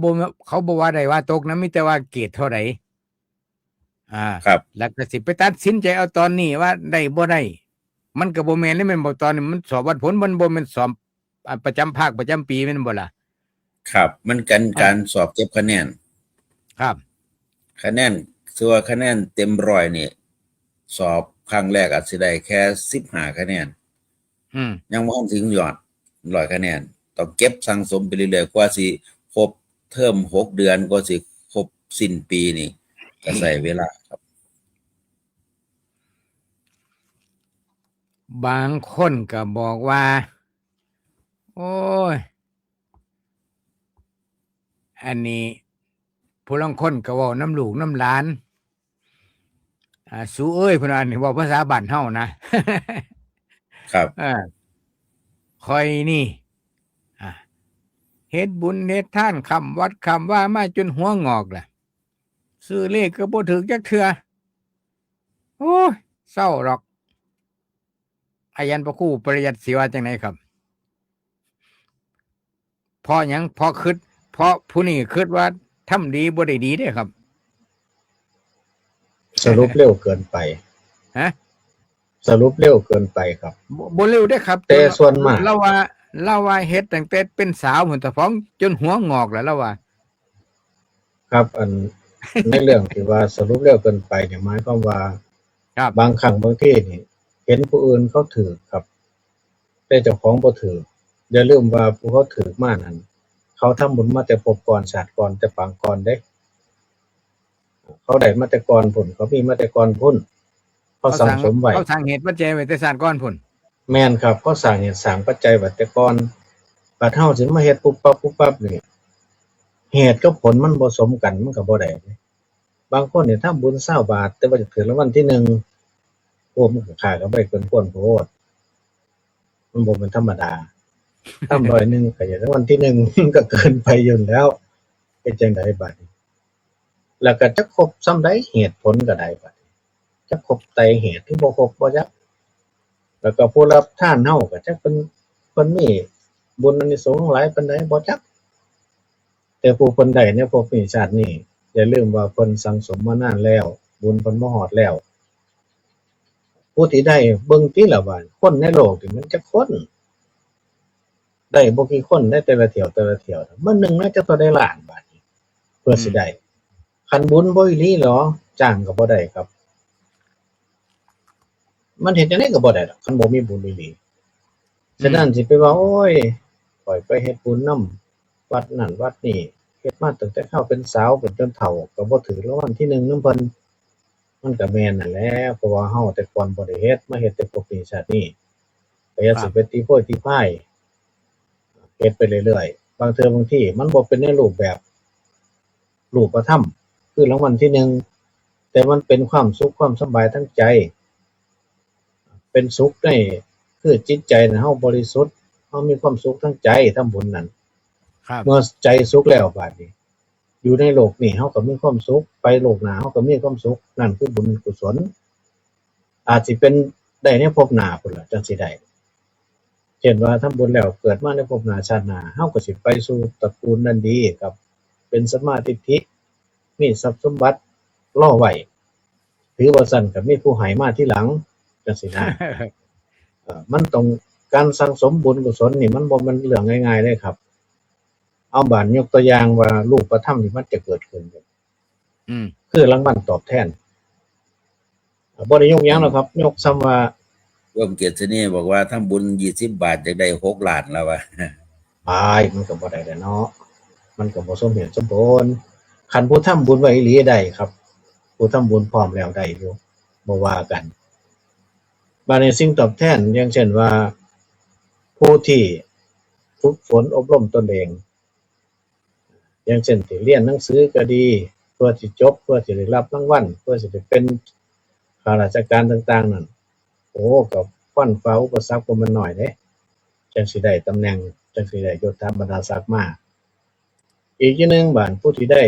บ่ว่าได้ว่าตกนะมีแต่ว่าเกรดเท่าไหร่ครับแล้วก็สิไปตัดสินใจเอาตอนนี้ว่าได้บ่ได้มันก็บ่แม่นเลยแม่นบ่ตอนนี้มันสอบวัดผลมันบ่แม่นสอบประจำภาคประจำปีแม่นบ่ล่ะครับมันการสอบเก็บคะแนนครับคะแนนส่วนคะแนนเต็ม100นี่สอบครั้งแรกอาจสิได้แค่15คะแนนยังบ่ถึงยอด100คะแนนต้องเก็บสั่งสมไปเรื่อยๆกว่าสิครบเทอม6เดือนกว่าสิครบสิ้นปีนี่ก็ใช้เวลาครับบางคนก็บอกว่าโอ้ยอันนี้ผู้ลางคนก็เว้าน้ำลูกน้ำหลานสู้เอ้ยพุ่นอันนี้เว้าภาษาบ้านเฮานะครับค่อยนี่เฮ็ดบุญเฮ็ดทานคำวัดคำว่ามาจนหัวงอกล่ะซื้อเลขก็บ่ถูกจักเทื่อโอ้ยเศร้าหรอกอาจารย์พระครูปริยัติสิว่าจังได๋ครับเพราะหยังเพราะผู้นี้คิดว่าทำดีบ่ได้ดีเด้ครับสรุปเร็วเกินไปสรุปเร็วเกินไปครับบ่เร็วเด้ครับแต่ส่วนมากเราว่าเฮ็ดตั้งแต่เป็นสาวพุ่นตะฟ้องจนหัวงอกแล้วเราว่าครับในเรื่องที่ว่าสรุปเร็วเกินไปเนี่ยหมายความว่าบางครั้งบางทีนี่เห็นผู้อื่นเขาถือครับแต่เจ้าของบ่ถืออย่าลืมว่าผู้เขาถือมานั้นเขาทำบุญมาแต่ภพก่อนชาติก่อนแต่ปางก่อนเด้เขาได้มาแต่ก่อนพุ่นเขามีมาแต่ก่อนพุ่นเขาสั่งสมไว้เขาสร้างเหตุปัจจัยไว้แต่ชาติก่อนพุ่นแม่นครับเขาสร้างเหตุสร้างปัจจัยไว้แต่ก่อนบัดเฮาสิมาเฮ็ดปุ๊บปั๊บนี่เหตุกับผลมันบ่สมกันมันก็บ่ได้บางคนนี่ทำบุญ20 บาทแต่ว่าจะถูกรางวัลที่1โอ้มันก็ค่าก็บ่ได้เกินควรโพดมันบ่เป็นธรรมดาทำ100ก็อยากรางวัลที่1ก็เกินไปอยู่แล้วเป็นจังได๋บัดนี้แล้วก็จะครบส่ำใดเหตุผลก็ได้บัดนี้จะครบไตเหตุที่บ่ครบบ่จักแล้วก็ผู้รับทานเฮาก็จักเพิ่นมีบุญอานิสงส์หลายปานใดบ่จักแต่ผู้เพิ่นได้ในภพนี้ชาตินี้อย่าลืมว่าเพิ่นสั่งสมมานานแล้วบุญเพิ่นมาฮอดแล้วผู้ที่ได้เบิ่งติล่ะว่าคนในโลกนี่มันจักคนได้บ่กี่คนได้แต่ละเที่ยวมื้อนึงน่าจะเท่าใดล้านบาทเพื่อสิได้คันบุญบ่อีหลีเหรอจ้างก็บ่ได้ครับมันเฮ็ดจังได๋ก็บ่ได้ดอกคันบ่มีบุญอีหลีฉะนั้นสิไปว่าโอ้ยข้อยไปเฮ็ดบุญนำวัดนั่นวัดนี้เฮ็ดมาตั้งแต่ข้าวเป็นสาวเป็นจนเฒ่าก็บ่ถือรางวัลที่1นำเพิ่นมันก็แม่นนั่นแหละเพราะว่าเฮาแต่ก่อนบ่ได้เฮ็ดมาเฮ็ดแต่ภพนี้ชาตินี้ก็อย่าสิไปตีโพยตีพายเฮ็ดไปเรื่อยๆบางเทื่อบางทีมันบ่เป็นในรูปแบบรูปธรรมคือรางวัลที่1แต่มันเป็นความสุขความสบายทั้งใจเป็นสุขในคือจิตใจน่ะเฮาบริสุทธิ์เฮามีความสุขทั้งใจทำบุญนั้นเมื่อใจสุขแล้วบัดนี้อยู่ในโลกนี้เฮาก็มีความสุขไปโลกหน้าเฮาก็มีความสุขนั่นคือบุญกุศลอาจสิเป็นได้ในภพหน้าพุ่นล่ะจังสิได้เช่นว่าทำบุญแล้วเกิดมาในภพหน้าชาติหน้าเฮาก็สิไปสู่ตระกูลนั้นดีครับเป็นสัมมาทิฏฐิมีทรัพย์สมบัติรอไว้ถือว่าซั่นก็มีผู้ให้มาทีหลังจังซี่นะมันต้องการสั่งสมบุญกุศลนี่มันบ่แม่นเรื่องง่ายๆเลยครับเอาบาดยกตัวอย่างว่ารูปธรรมที่มันจะเกิดขึ้นคือรางวัลตอบแทนบ่ได้ยกหยังหรอกครับยกซ้ำว่าร่วมเกียรตินี่บอกว่าทำบุญ20 บาทจะได้6 ล้านแล้วว่ามันก็บ่ได้แหละเนาะ มันก็บ่สมเหตุสมผลคันผู้ทำบุญไว้อีหลีได้ครับผู้ทำบุญพร้อมแล้วได้อยู่บ่ว่ากันบาดนี้สิ่งตอบแทนอย่างเช่นว่าผู้ที่ฝึกฝนอบรมตนเองอย่างเช่นที่เรียนหนังสือก็ดีเพื่อสิจบเพื่อสิได้รับรางวัลเพื่อสิได้เป็นข้าราชการต่างๆนั่นโอ้ก็ฟันฝ่าอุปสรรคบ่แม่นน้อยเด้จังสิได้ตำแหน่งจังสิได้ยศถาบรรดาศักดิ์มาอีกอย่างหนึ่งบาดผู้ที่ได้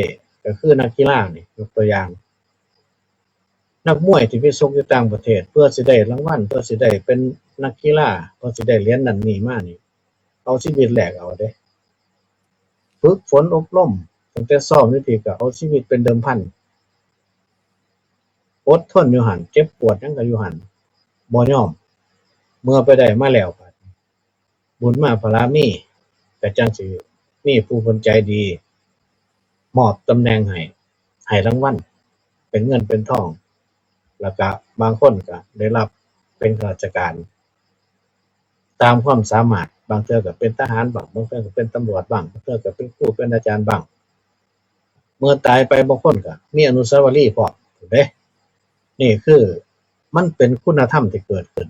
ก็คือนักกีฬานี่ยกตัวอย่างนักมวยที่ไปชกอยู่ต่างประเทศเพื่อสิได้รางวัลเพื่อสิได้เป็นนักกีฬาเพื่อสิได้เหรียญนั่นนี่มานี่เอาชีวิตแลกเอาเด้ฝึกฝนอบรมตั้งแต่ซ้อมนี่ติก็เอาชีวิตเป็นเดิมพันอดทนอยู่หั่นเจ็บปวดหยังก็อยู่หั่นบ่ยอมเมื่อไปได้มาแล้วบัดบุญมาภาระมีก็จังสิมีผู้เพิ่นใจดีมอบตำแหน่งให้รางวัลเป็นเงินเป็นทองแล้วก็บางคนก็ได้รับเป็นข้าราชการตามความสามารถบางเทื่อก็เป็นทหารบ้างบางเทื่อก็เป็นตำรวจบ้างบางเทื่อก็เป็นครูเป็นอาจารย์บ้างเมื่อตายไปบางคนก็มีอนุสาวรีย์พร้อมถูกเด้นี่คือมันเป็นคุณธรรมที่เกิดขึ้น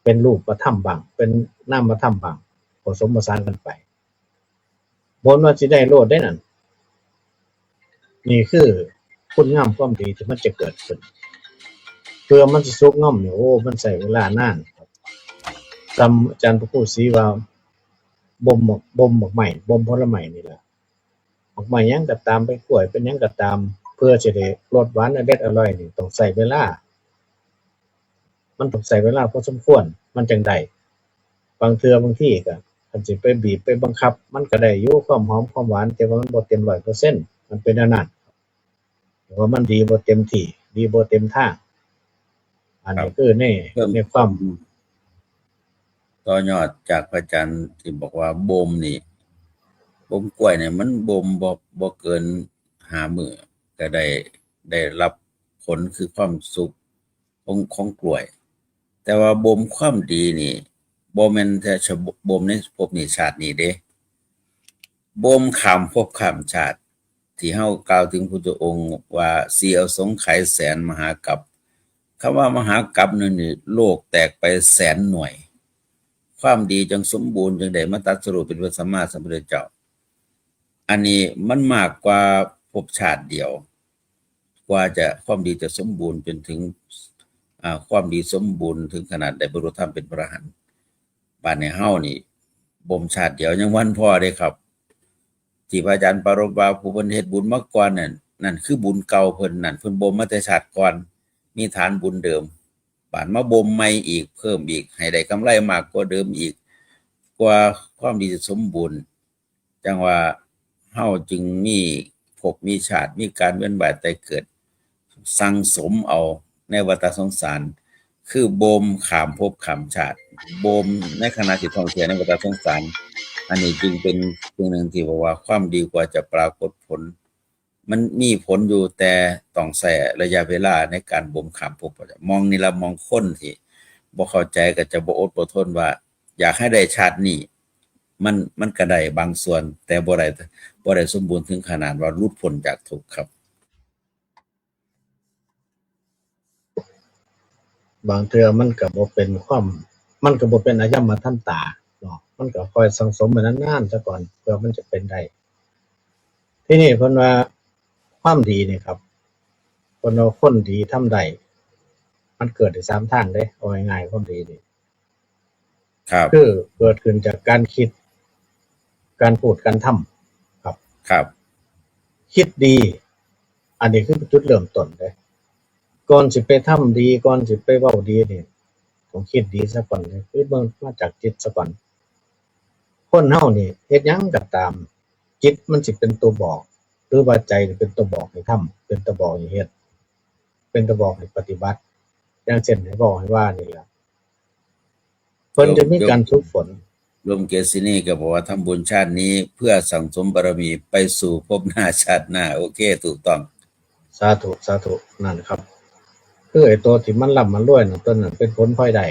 เป็นรูปธรรมบ้างเป็นนามธรรมบ้างผสมผสานกันไปบ่ว่าสิได้โลดได้นั่นนี่คือคุณงามความดีที่มันจะเกิดขึ้นเพื่อมันสิสุกงอมนี่โอ้มันใช้เวลานานครับจำอาจารย์พระครูศรีว่าบ่มหมกใหม่บ่มผลไม้นี่แหละหมกใหม่หยังก็ตามไปกล้วยเป็นหยังก็ตามเพื่อสิได้รสหวานอเด็ดอร่อยนี่ต้องใช้เวลามันต้องใช้เวลาพอสมควรมันจังได้บางเทื่อบางทีก็คันสิไปบีบไปบังคับมันก็ได้อยู่ความหอมความหวานแต่ว่ามันบ่เต็ม 100% มันเป็นแนวนั้นแต่ว่ามันดีบ่เต็มที่ดีบ่เต็มทางอันนี้คือในความ ต่อยอดจากพระอาจารย์ที่บอกว่าบ่มนี่บ่มกล้วยเนี่ยมันบ่มบ่เกิน5มื้อก็ได้รับผลคือความสุขของกล้วยแต่ว่าบ่มความดีนี่บ่แม่นแต่เฉพาะบ่มในภพนี้ชาตินี้เด้บ่มข้ามภพข้ามชาติที่เฮากล่าวถึงพุทธองค์ว่าสีอสงไขยแสนมหากัปคำว่ามหากัปนั่นนี่โลกแตกไปแสนหน่วยความดีจังสมบูรณ์จังได้มาตรัสรู้เป็นพระสัมมาสัมพุทธเจ้าอันนี้มันมากกว่าภพชาติเดียวกว่าจะความดีจะสมบูรณ์จนถึงความดีสมบูรณ์ถึงขนาดได้บรรลุธรรมเป็นพระอรหันต์บ้านในเฮานี่บ่มชาติเดียวยังวันพอเด้ครับที่พระอาจารย์ปรารภว่าผู้เพิ่นเฮ็ดบุญมาก่อนนั่นคือบุญเก่าเพิ่นนั่นเพิ่นบ่มมาแต่ชาติก่อนมีฐานบุญเดิมบาดมาบ่มใหม่อีกเพิ่มอีกให้ได้กำไรมากกว่าเดิมอีกกว่าความดีจะสมบูรณ์จังว่าเฮาจึงมีภพมีชาติมีการเวียนว่ายตายเกิดสั่งสมเอาในวัฏสงสารคือบ่มข้ามภพข้ามชาติบ่มในขณะที่ท่องเที่ยวในวัฏสงสารอันนี้จึงเป็นสิ่งหนึ่งที่บอกว่าความดีกว่าจะปรากฏผลมันมีผลอยู่แต่ต้องใช้ระยะเวลาในการบ่มข้ามภพมองนี่ละมองคนที่บ่เข้าใจก็จะบ่อดบ่ทนว่าอยากให้ได้ชาตินี้มันก็ได้บางส่วนแต่บ่ได้สมบูรณ์ถึงขนาดว่าหลุดพ้นจากทุกข์ครับบางเทื่อมันก็บ่เป็นอายมทันตาเนาะมันก็ค่อยสังสมไปนานๆซะก่อนเพื่อมันจะเป็นได้ทีนี้เพิ่นว่าความดีนี่ครับเพิ่นว่าคนดีทำได้มันเกิดได้3ทางเด้เอาง่ายๆความดีนี่ครับคือเกิดขึ้นจากการคิดการพูดการทำครับครับคิดดีอันนี้คือจุดเริ่มต้นเด้ก่อนสิไปทำดีก่อนสิไปเว้าดีนี่ต้องคิดดีซะก่อนเลยคือเบิ่งมาจากจิตซะก่อนคนเฮานี่เฮ็ดหยังก็ตามจิตมันสิเป็นตัวบอกหรือว่าใจเป็นตัวบอกให้ทำเป็นตัวบอกให้เฮ็ดเป็นตัวบอกให้ปฏิบัติอย่างเช่นให้บอกให้ว่านี่ล่ะเพิ่นจะมีการฝึกฝนรวมเกษินีก็บอกว่าทำบุญชาตินี้เพื่อสั่งสมบารมีไปสู่ภพหน้าชาติหน้าโอเคถูกต้องสาธุนั่นครับคือไอ้ตัวที่มันร่ำมันรวยนั่นตัวนั้นเป็นผลพลอยได้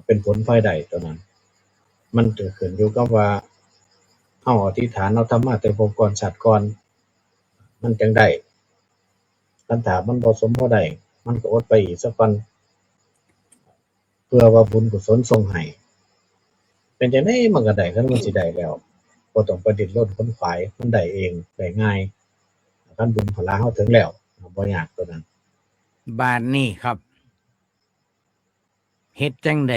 เป็นผลพลอยได้ตัวนั้นมันจะขึ้นอยู่กับว่า เฮาอธิษฐานเอาธรรมะแต่ภพก่อนชาติก่อนมันจังได้คันถ้ามันบ่สมบ่ได้มันก็อดไปอีกสักวันเพื่อว่าบุญกุศลส่งให้เป็นจังได๋มันก็ได้คันมันสิได้แล้วบ่ต้องไปดิ้นรนขวนขวายมันได้เองได้ง่ายคันบุญพลาเฮาถึงแล้วบ่ยากตัวนั้น บาดนี้ครับเฮ็ดจังใด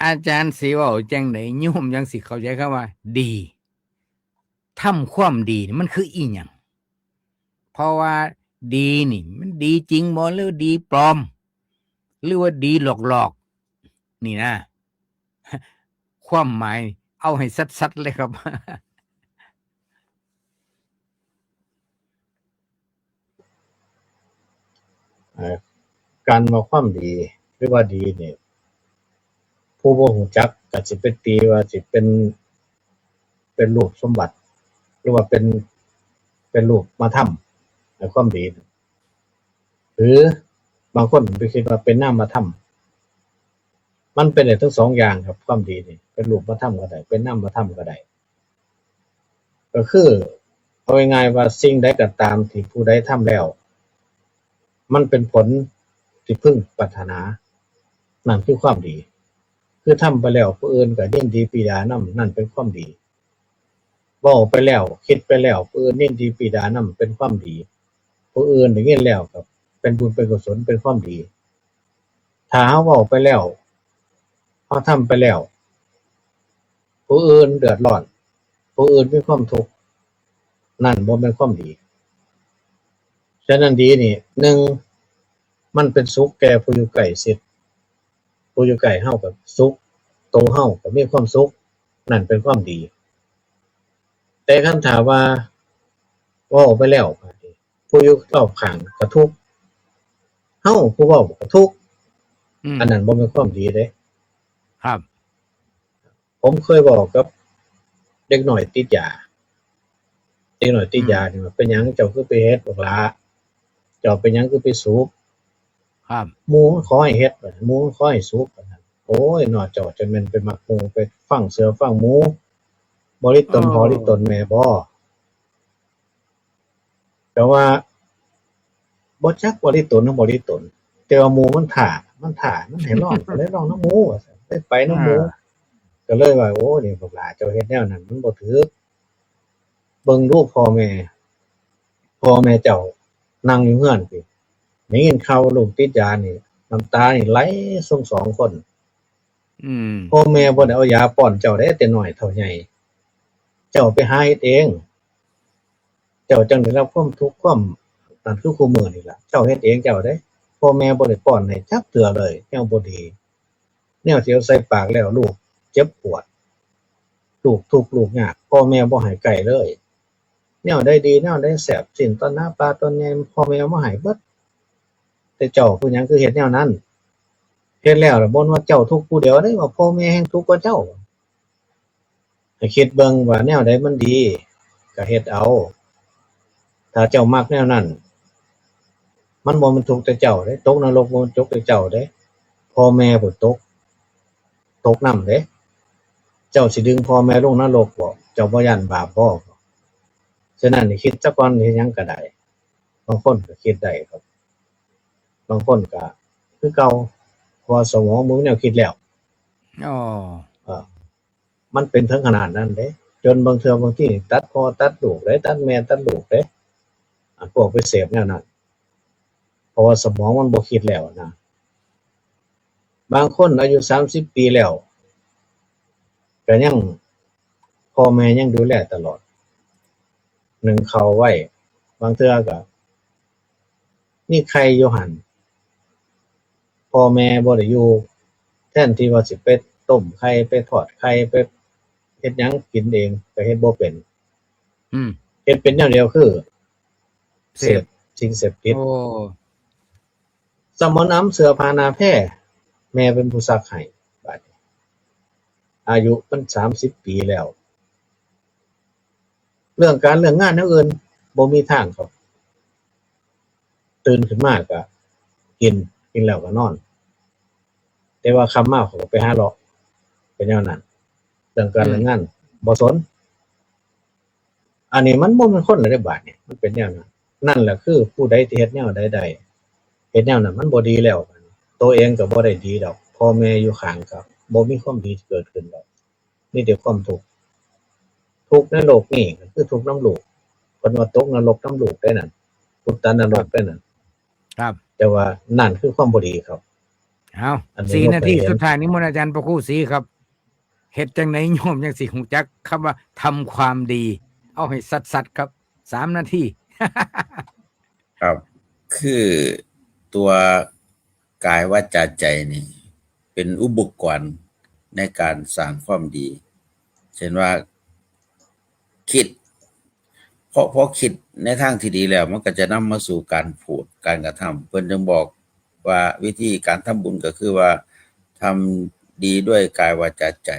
อาจารย์สิเว้าจังใดโยมจังสิเข้าใจคำว่า ดีทำความดีนี่มันคืออีหยังเพราะว่าดีนี่มันดีจริงบ่หรือดีปลอม หรือว่าดีหลอกๆนี่นะ ความหมายเอาให้ชัดๆเลยครับ การว่าความดีหรือว่าดีนี่ผู้บ่รู้จักก็สิไปตีว่าสิเป็นรูปสมบัติ หรือว่าเป็นรูปมาทำในความดีหรือบางคนไปคิดว่าเป็นนามธรรมมันเป็นได้ทั้งสองอย่างครับความดีนี่เป็นรูปธรรมก็ได้เป็นนามธรรมก็ได้ก็คือเอาง่ายๆว่าสิ่งใดก็ตามที่ผู้ใดทำแล้วมันเป็นผลที่พึงปรารถนานั่นคือความดีคือทำไปแล้วผู้อื่นก็ยินดีปรีดานำนั่นเป็นความดีเว้าไปแล้วคิดไปแล้วผู้อื่นยินดีปรีดานำเป็นความดีผู้อื่นได้ยินแล้วก็เป็นบุญเป็นกุศลเป็นความดีถ้าเฮาเว้าไปแล้วเฮาทำไปแล้วผู้อื่นเดือดร้อนผู้อื่นมีความทุกข์นั่นบ่แม่นความดีฉะนั้นดีนี่หนึ่งมันเป็นสุขแก่ผู้อยู่ใกล้ชิดผู้อยู่ใกล้เฮาก็สุขตัวเฮาก็มีความสุขนั่นเป็นความดีแต่คันถ้าว่าเว้าไปแล้วบาดนี้ผู้อยู่รอบข้างก็ทุกข์เฮาผู้เว้าก็ทุกข์ อันนั้นบ่แม่นความดีเด้ครับ ผมเคยบอกกับเด็กน้อยติดยาเด็กน้อยติดยานี่ว่าเป็นหยังเจ้าคือไปเฮ็ดบักหลาเจ้าเป็นหยังคือไปสูบ ครับ หมู่มันขอให้เฮ็ดบัดหมู่มันขอให้สูบบัดนั้นโอ้ยน้อเจ้าจะแม่นไปมักหมู่ไปฟังเสือฟังหมูบ่ลิตนพ่อลิตนแม่บ่แต่ว่าบ่จักว่าลิตนหรือบ่ลิตนแต่ว่าหมู่มันท่ามันให้ร้องก็เลยร้องนำหมู่ว่าซั่นเลยไปนำหมู่ก็เลยว่าโอ้นี่บักหลาเจ้าเฮ็ดแนวนั้นมันบ่ถูกเบิ่งดูพ่อแม่เจ้านั่งอยู่เรือนพู้นได้ยินข่าวลูกติดยานี่น้ำตานี่ไหลส่ง2คนพ่อแม่บ่ได้เอายาป้อนเจ้าเด้แต่น้อยเท่าใหญ่เจ้าไปหาเฮ็ดเองเจ้าจังได้รับความทุกข์ความนั่นคือคุมื้อนี่ล่ะเจ้าเฮ็ดเองเจ้าเด้พ่อแม่บ่ได้ป้อนให้จักเทื่อเลยแนวบ่ดีแนวที่เอาใส่ปากแล้วลูกเจ็บปวดลูกทุกข์ลูกยากพ่อแม่บ่ให้ใกล้เลยแนวใดดีแนวใดแซ่บสิ้นตอนหน้าปลาตอนใหญ่พ่อแม่เอามาให้เบิดแต่เจ้าคือหยังคือเฮ็ดแนวนั้นเฮ็ดแล้วบ่นว่าเจ้าทุกข์ผู้เดียวเด้ว่าพ่อแม่แฮ่งทุกข์กว่าเจ้าให้คิดเบิ่งว่าแนวใดมันดีก็เฮ็ดเอาถ้าเจ้ามักแนวนั้นมันบ่แม่นทุกข์แต่เจ้าเด้ตกนรกบ่แม่นตกแต่เจ้าเด้พ่อแม่พุ่นตกนำเด้เจ้าสิดึงพ่อแม่ลงนรกบ่เจ้าบ่ย้านบาปบ่ฉะนั้นให้คิดซะก่อนเฮ็ดหยังก็ได้บางคนก็คิดได้ครับบางคนก็คือเก่าเพราะว่าสมองมึงแนวคิดแล้ว อ๋อ มันเป็นถึงขนาดนั้นเด้จนบางเทื่อบางทีตัดพ่อตัดลูกเด้ตัดแม่ตัดลูกเด้พวกไปเสพแนวนั้นเพราะว่าสมองมันบ่คิดแล้วนะบางคนอายุ30ปีแล้วก็ยังพ่อแม่ยังดูแลตลอดนึ่งข้าวไว้บางเทื่อก็มีไข่อยู่หั่นพ่อแม่บ่ได้อยู่แทนที่ว่าสิไปต้มไข่ไปทอดไข่ไปเฮ็ดหยังกินเองก็เฮ็ดบ่เป็นเฮ็ดเป็นอย่างเดียวคือเสพสิ่งเสพติดโอ้สมอนำเสื้อผ้าหน้าแพร่แม่เป็นผู้ซักให้บัดนี้อายุมัน30ปีแล้วเรื่องการเรื่องงานแนวอื่นบ่มีทางครับตื่นขึ้นมาก็กินแล้วก็นอนแต่ว่าค่ำมาเขาก็ไปหาเลาะเป็นแนวนั้น รื่องการเรื่องงานบ่สนอันนี้มันบ่แม่นคนละได้บาดนี่มันเป็นแนวนั้นนั่นแหละคือผู้ใดที่เฮ็ดแนวใดๆเฮ็ดแนวนั้นมันบ่ดีแล้วตัวเองก็บ่ได้ดีดอกพ่อแม่อยู่ข้างก็บ่มีความดีเกิดขึ้นดอกมีแต่ความทุกข์ในโลกนี้ก็คือทุกข์นำลูกเพิ่นว่าตกนรกนำลูกได้นั่นอุตตนรกได้นั่น ครับ แต่ว่านั่นคือความบ่ดีครับ เอา อันนี้ 4 นาที เราไปเห็น สุดท้ายนิมนต์อาจารย์พระครูศรีครับเฮ็ดจังไหนโยมจังสิฮู้จักคำว่าทำความดี เอาให้สัดๆครับ3 นาที ครับคือตัวกายวาจาใจนี่เป็นอุปกรณ์ในการสร้างความดีเช่นว่าคิดเพราะคิดในทางที่ดีแล้วมันก็จะนำมาสู่การพูดการกระทำเพิ่นจึงบอกว่าวิธีการทำบุญก็คือว่าทำดีด้วยกายวาจาใจ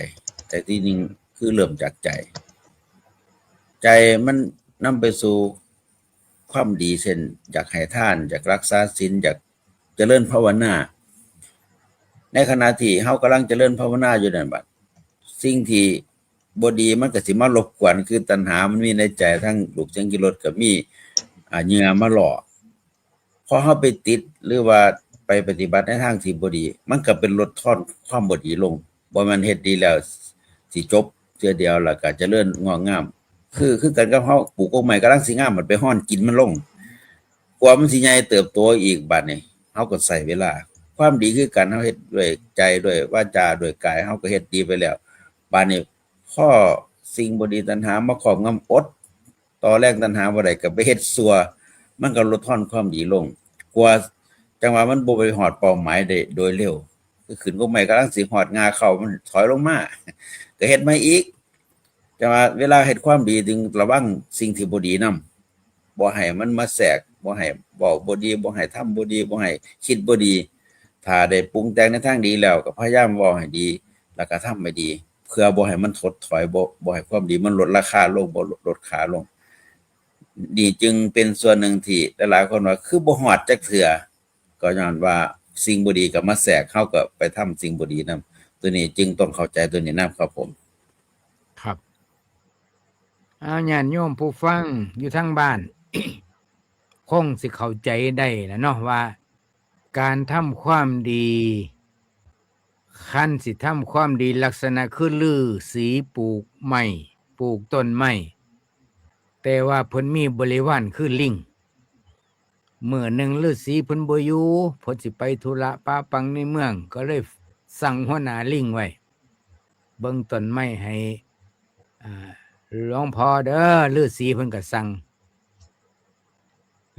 แต่ที่จริงคือเริ่มจากใจใจมันนำไปสู่ความดีเช่นอยากให้ทานอยากรักษาศีลอยากเจริญภาวนาในขณะที่เฮากำลังเจริญภาวนาอยู่นั่นบัดสิ่งที่บ่ดีมันก็สิมารบกวนคือตัณหามันมีในใจทั้งลูกเสียงกิเลสก็มีเหยื่อมาล่อพอเฮาไปติดหรือว่าไปปฏิบัติในทางที่บ่ดีมันก็เป็นลดทอนความบ่ดีลงบ่แม่นเฮ็ดดีแล้วสิจบเทื่อเดียวแล้วก็เจริญงอกงามคือกันกับเฮาปลูกต้นไม้กำลังสิงามมันไปฮ้อนกินมันลงกว่ามันสิใหญ่เติบโตอีกบัดนี้เฮาก็ใช้เวลาความดีคือกันเฮาเฮ็ดด้วยใจด้วยวาจาด้วยกายเฮาก็เฮ็ดดีไปแล้วบัดนี้ข้อสิ่งบ่ดีตัณหามาครอบงำอดต่อแรงตัณหาบ่ได้ก็ไปเฮ็ดชั่วมันก็ลดทอนความดีลงกว่าจังว่ามันบ่ไปฮอดเป้าหมายได้โดยเร็วคือขึ้นก็ไม่กำลังสิฮอดงาเข้ามันถอยลงมาก็เฮ็ดใหม่อีกแต่ว่าเวลาเฮ็ดความดีถึงระวังสิ่งที่บ่ดีนำบ่ให้มันมาแทรกบ่ให้เว้าบ่ดีบ่ให้ทำบ่ดีบ่ให้คิดบ่ดีถ้าได้ปรุงแต่งในทางดีแล้วก็พยายามเว้าให้ดีแล้วก็ทำให้ดีเพื่อบ่ให้มันถดถอยบ่ให้ความดีมันลดราคาลงบ่ลดค่าลงนี่จึงเป็นส่วนหนึ่งที่หลายๆคนว่าคือบ่ฮอดจักเทื่อก็ย้อนว่าสิ่งบ่ดีก็มาแทรกเฮาก็ไปทำสิ่งบ่ดีนำตัวนี้จึงต้องเข้าใจตัวนี้นำครับผมครับเอาญาติโยมผู้ฟังอยู่ทางบ้าน คงสิเข้าใจได้แหล้วเนาะว่าการทำความดีคันสิทำความดีลักษณะคือลือสีปลูกไม้ปลูกต้นไม้แต่ว่าเพิ่นมีบริวารคือลิงเมื่อหนึ่งฤาษีเพิ่นบ่อยู่เพิ่นสิไปธุระป่าปังในเมืองก็เลยสั่งหัวหน้าลิงไว้เบิ่งต้นไม้ให้หลวงพ่อเด้อฤาษีเพิ่นก็สั่ง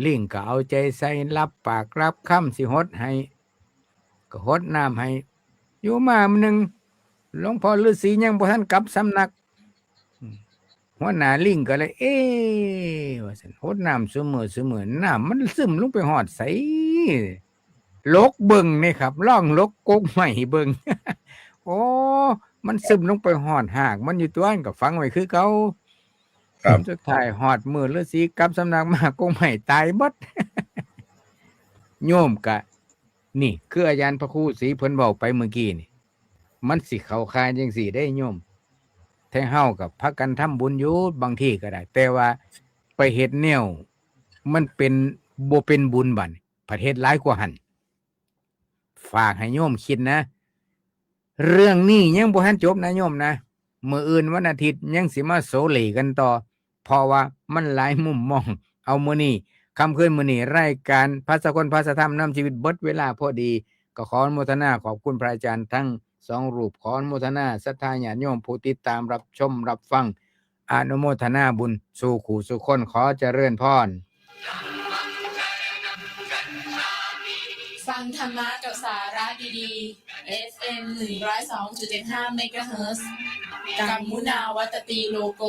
ลิงก็เอาใจใส่รับปากรับคำสิหดให้ก็หดน้ำให้อยู่มามื้อนึงหลวงพ่อฤาษียังบ่ทันกลับสำนักหัวหน้าลิงก็เลยว่าซั่นหดน้ำเสมอน้ำมันซึมลงไปฮอดไสลกเบิ่งนี่ครับลองลกกกไม้เบิ่ง โอ้มันซึมลงไปฮอดหากมันอยู่ตัวนั้นก็ฝังไว้คือเก่าครับสุดท้ายฮอดมื้อฤาษีกลับสำนักมากกไม้ตายเบิด โยมก็นี่คืออาจารย์พระครูศรีเพิ่นเว้าไปเมื่อกี้นี่มันสิเข้าข่ายจังซี่ได้โยมแท้เฮากับพากันทำบุญอยู่บางทีก็ได้แต่ว่าไปเฮ็ดแนวมันเป็นบ่เป็นบุญบัดประเทศหลายกว่าหั่นฝากให้โยมคิดนะเรื่องนี้ยังบ่ทันจบนะโยมนะมื้ออื่นวันอาทิตย์ยังสิมาโสเลกันต่อเพราะว่ามันหลายมุมมองเอามื้อนี้ค่ำคืนมื้อนี้รายการพระสกลพระธรรมนำชีวิตเบิดเวลาพอดีก็ขออนุโมทนาขอบคุณพระอาจารย์ทั้ง2รูปขออนุโมทนาศรัทธาญาติโยมผู้ติดตามรับชมรับฟังอนุโมทนาบุญสู่ขู่สู่คนขอเจริญพร ฟังธรรมะกับสาระดีๆ FM 102.75 เมกะเฮิรตซ์กัมมุนาวัตตีโลโก